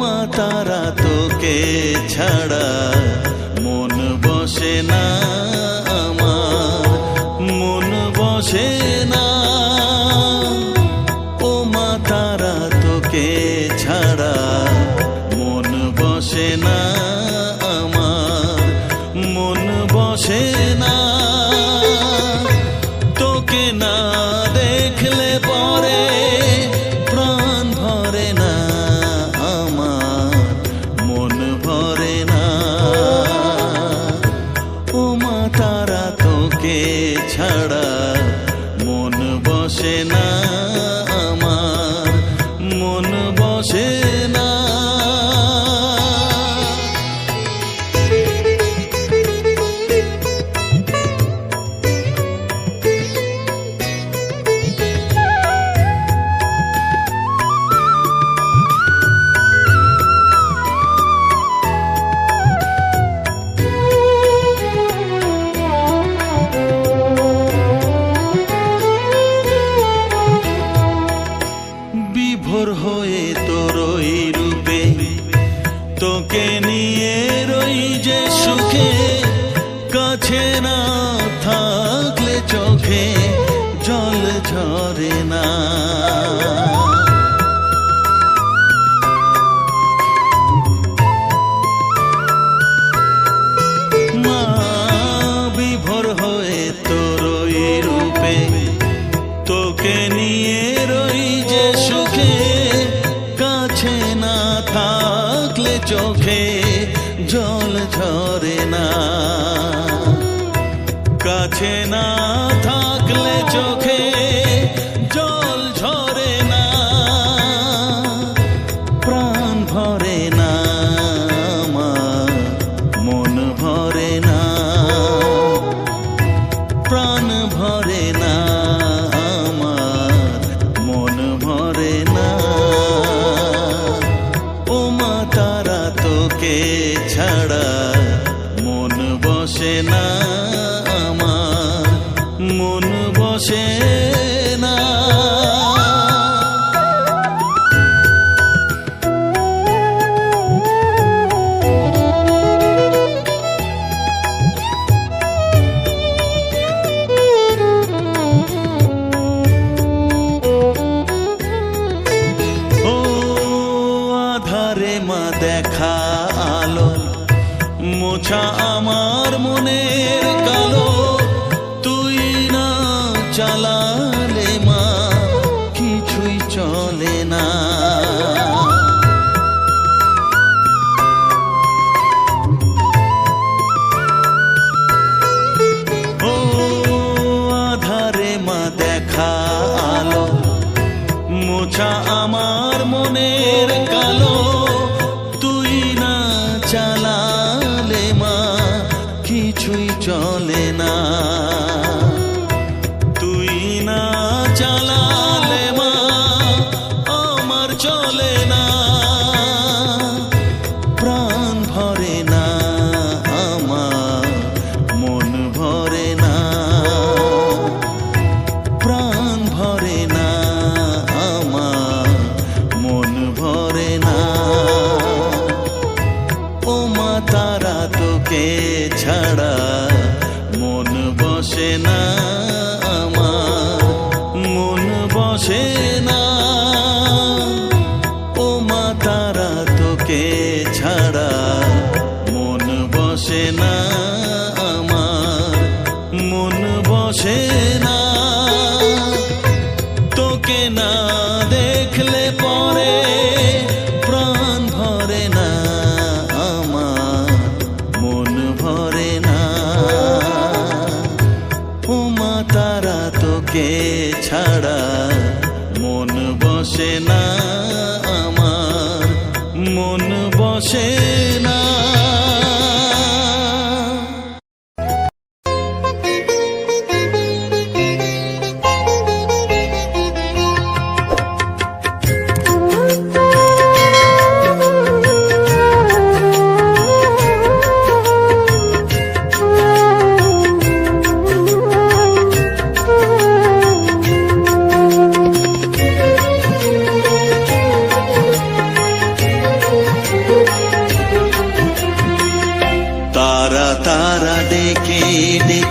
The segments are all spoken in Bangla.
মা তারা তোকে ছাড়া মন বসে না আমার, মন বসে না। ও মা তারা তোকে ছাড়া মন বসে না আমার, মন বসে না। তোকে না দেখলে পরে প্রাণ ভরে না আমার, মন ভরে না। ও মা তারা তোকে ছাড়া মন বসে না আমার, মন বসে না। বিভোর হয়ে তোর ওই রূপে তোকে নিয়ে রই যে সুখে, কাছে না থাকলে চোখে জল ঝরে না। মা বিভোর হয়ে তোর ওই রূপে তোকে নিয়ে রই যে সুখে, কাছে না থাকলে চোখে জল ঝরে না। কাছে না থাকলে চোখে জল ঝরে না, প্রাণ ভরে না আমার, মন ভরে না, প্রাণ ভরে না আমার, মন ভরে না। ও মা তারা তোকে ছাড়া মন বসে না আমার, মন বসে না। ও আধারে মা দেখা আলো, মোছা আমার মনের কালো, তুই না চালালে মা কিছুই চলে না। ও আধারে মা দেখা আলো, মোছা আমার মনের কালো, তুই না চালালে মা কিছুই চলে না। তুই না চালালে মা আমার চলে না, প্রাণ ভরে না আমার, মন ভরে না, প্রাণ ভরে না আমার, মন ভরে না। ও মা তারা তোকে ছাড়া মন বসে না আমার, মন বসে না। ও মা তারা তোকে ছাড়া মন বসে না আমার, মন বসে না। তোকে না দেখলে পরে প্রাণ ভরে না আমার, মন ভরে না। ও মা তারা তোকে ছাড়া মন বসে না আমার, মন বসে না।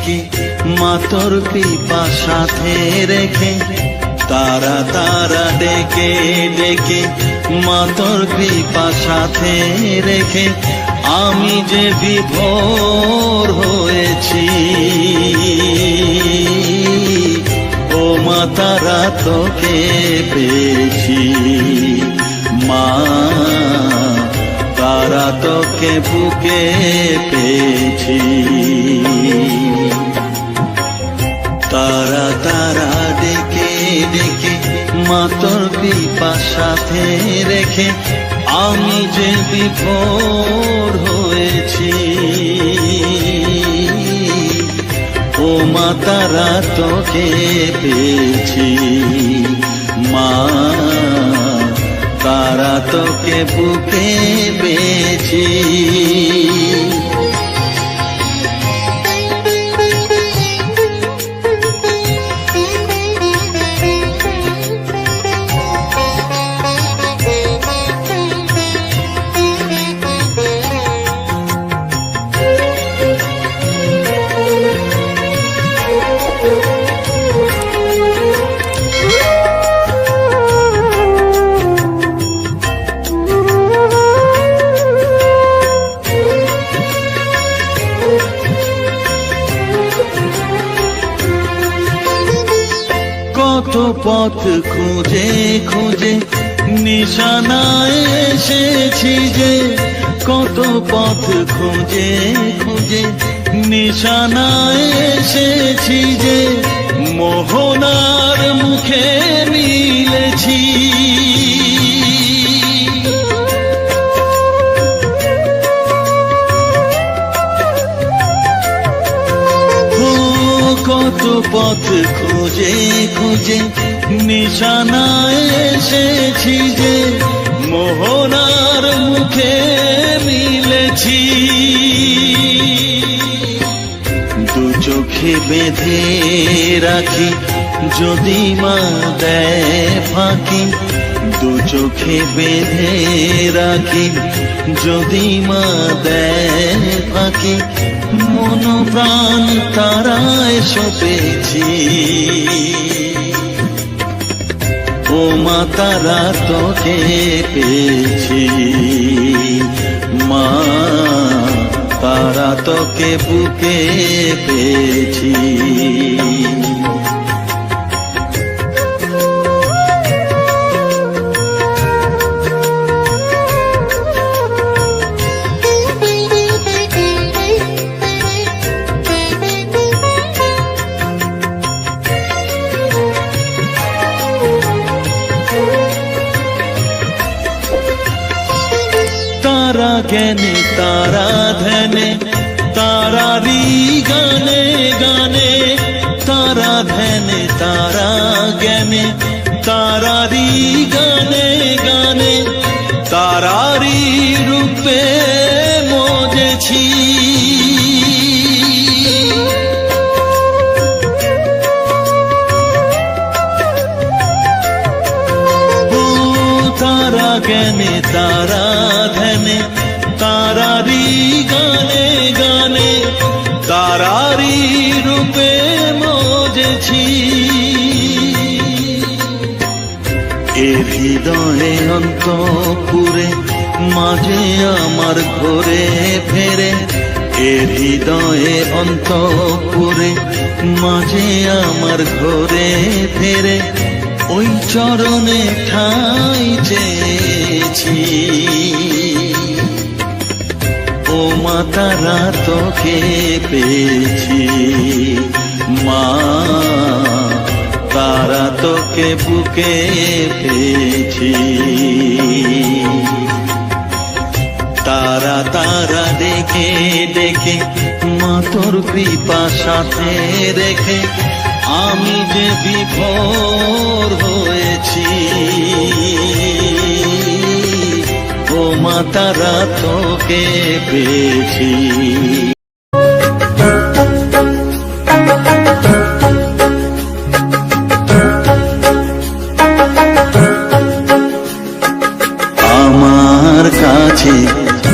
দেখি মা তোর কৃপা সাথে রেখে, তারা তারা ডেকে ডেকে মা তোর কৃপা সাথে রেখে আমি যে বিভোর হয়েছি। ও মা তারা তোকে পেয়েছি, মা তারা তোকে বুকে পেয়েছি। তারা তারা ডেকে ডেকে মা তোর কৃপা সাথে রেখে আমি যে বিভোর হয়েছি। ও মা তারা তোকে পেয়েছি, মা তারা তোকে বুকে পেয়েছি। কত পথ খুঁজে খুঁজে নিশানায় এসেছি যে, কত পথ খুঁজে খুঁজে নিশানায় এসেছি যে, মোহনার মুখে মিলেছি। কত পথ খুঁজে খুঁজে নিশানায় এসেছি যে, মোহনার মুখে মিলেছি। দু চোখে বেঁধে রাখি যদি মা দেয় ফাঁকি, দু চোখে বেঁধে রাখি যদি মা দেয় ফাঁকি, মন প্রাণ তারায় সপেছি। ও মা তারা তোকে পেয়েছি, মা তারা তোকে বুকে পেয়েছি। তারা জ্ঞানে তারা ধ্যানে তারারি গানে গানে, তারা ধ্যানে তারা জ্ঞানে তারারি গানে গানে, তারারি রূপে মজেছি। তারা জ্ঞানে তারা ধ্যানে তারারি গানে গানে, তারারি রূপে মজেছি। এ হৃদয়ে অন্তপুরে মাঝে আমার ঘরে ফেরে, এ হৃদয়ে অন্তপুরে মাঝে আমার ঘরে ফেরে, ওই চরণে ঠাঁই চেয়েছি। ও মা তারা তোকে পেয়েছি, মা তারা তোকে বুকে পেয়েছি। তারা তারা ডেকে ডেকে মা তোর কৃপা সাথে রেখে আমি যে বিভোর হয়েছি। ও মা তারা তোকে পেয়েছি। আমার কাছে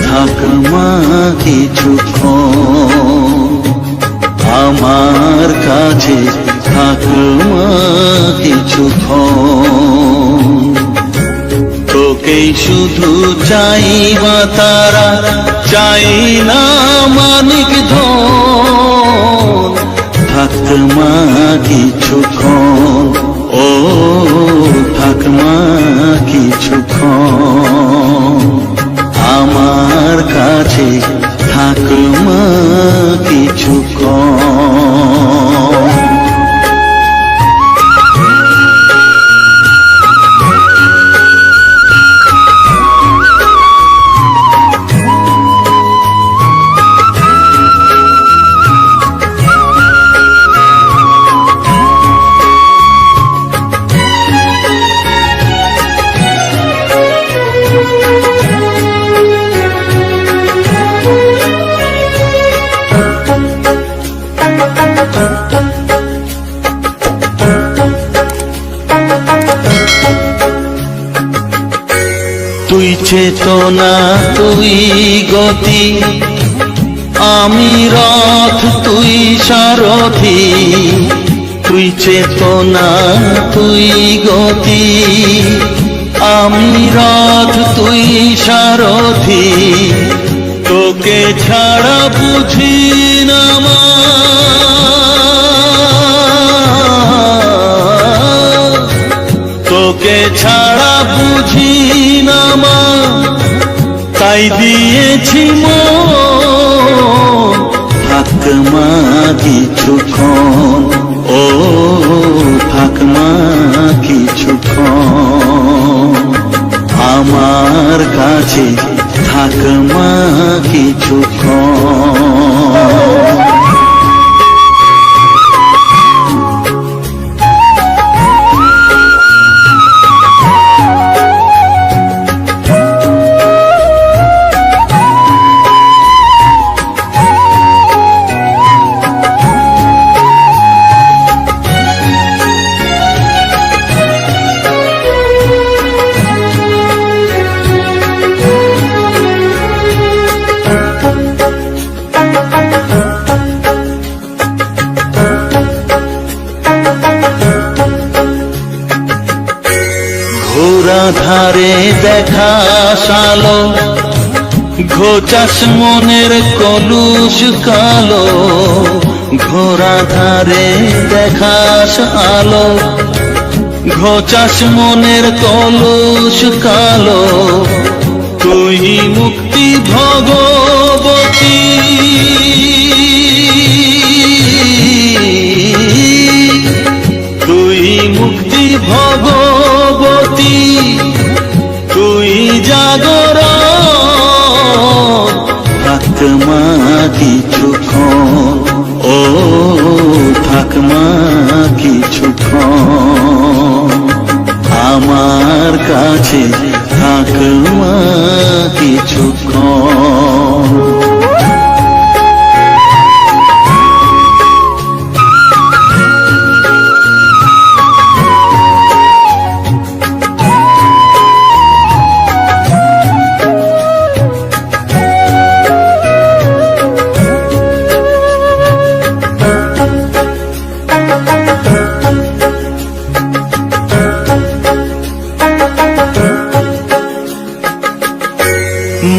থাক মা কিছুক্ষণ, আমার কাছে থাক মা কিছুক্ষণ। তোকেই শুধু চাই মা তারা, চাই না মানিক ধন। থাক মা কিছুক্ষণ, ও থাক মা কিছুক্ষণ। আমার কাছে থাক মা কিছুক্ষণ। তুই চেতনা, তুই গতি, আমি রথ, তুই সারথি। তুই চেতনা, তুই গতি, আমি রথ, তুই সারথি। তোকে ছাড়া বুঝি না মা, তোকে ছাড়া বুঝি না মা, তাই দিয়েছি মন। থাক মা কিছুক্ষণ, ও থাক মা কিছুক্ষণ। আমার কাছে থাক মা কিছুক্ষণ। ঘোরা ধারে দেখা সালো, ঘোচাস মনের কলুষ কালো। ঘোরা ধারে দেখাস আলো, ঘোচাস মনের কলুষ কালো। তুই মুক্তি ভগবতী, তুই মুক্তি ভগবতী, তুই জাগরণ। থাক মা কিছুক্ষণ, ও থাক মা কিছুক্ষণ। আমার কাছে থাক মা কিছুক্ষণ।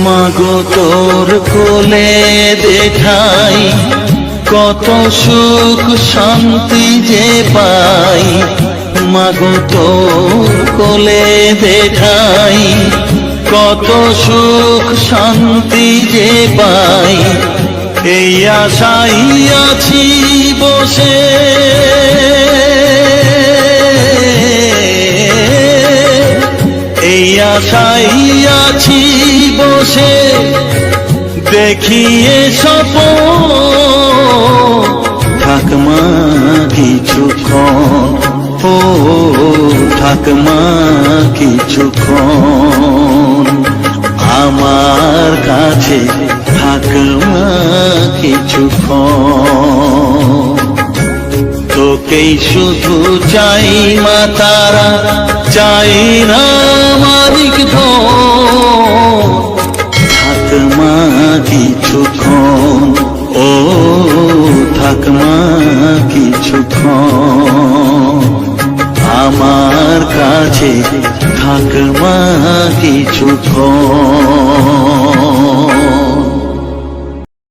মাগো তোর কোলে দেখাই, কত সুখ শান্তি যে পাই। মাগো তোর কোলে দেখাই, কত সুখ শান্তি যে পাই। এই আশাই আছি বসে, এই আশাই আছি বসে, দেখিয়ে স্বপন। থাক মা কিছুক্ষণ, ও থাক মা কিছুক্ষণ। আমার কাছে থাক মা কিছুক্ষণ। তোকেই শুধু চাই মা তারা, চাই না মালিক ধন। থাক মা কিছুক্ষণ, ও থাক থাক মা কিছুক্ষণ, আমার কাছে থাক মা কিছুক্ষণ।